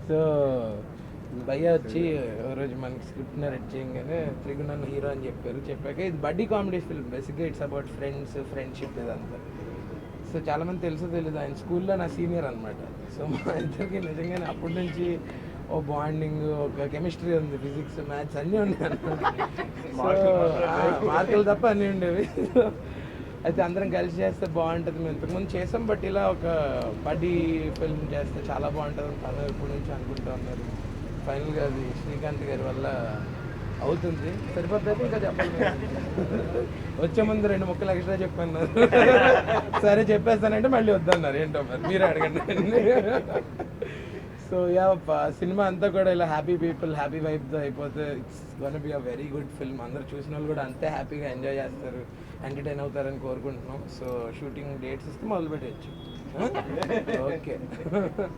So భయ్య వచ్చి ఓ రోజు మనకి స్క్రిప్ట్ నరేట్ చేయగానే త్రిగుణన్ హీరో అని చెప్పాక ఇది బడ్డీ కామెడీ ఫిల్మ్, బేసిక్గా ఇట్స్ అబౌట్ ఫ్రెండ్షిప్ ఇదంతా. సో చాలామంది తెలియదు ఆయన స్కూల్లో నా సీనియర్ అనమాట. సో మా ఇద్దరికి నిజంగానే అప్పటి నుంచి ఓ బాండింగ్, ఒక కెమిస్ట్రీ ఉంది, ఫిజిక్స్ మ్యాథ్స్ అన్నీ ఉన్నాయి అనమాట. సో మార్కులు తప్ప అన్నీ ఉండేవి. అయితే అందరం కలిసి చేస్తే బాగుంటుంది. మేము ఇంతకుముందు చేసాం, బట్ ఇలా ఒక బడ్డీ ఫిల్మ్ చేస్తే చాలా బాగుంటుంది తను ఎప్పటి నుంచి అనుకుంటూ ఉన్నారు. ఫైనల్గా అది శ్రీకాంత్ గారి వల్ల అవుతుంది. సరిపోతుంది ఇంకా చెప్పాలి. వచ్చే ముందు 2 ముక్కలు ఎక్స్ట్రా చెప్పన్నారు. సరే చెప్పేస్తానంటే మళ్ళీ వద్దన్నారు. ఏంటో మరి మీరే అడగండి. సో యా, సినిమా అంతా కూడా ఇలా హ్యాపీ పీపుల్, హ్యాపీ వైబ్తో అయిపోతే it's gonna be a very good film. అందరూ చూసిన వాళ్ళు కూడా అంతే హ్యాపీగా ఎంజాయ్ చేస్తారు, ఎంటర్టైన్ అవుతారని కోరుకుంటున్నాం. సో షూటింగ్ డేట్స్ ఇస్తే మొదలు పెట్టచ్చు. ఓకే.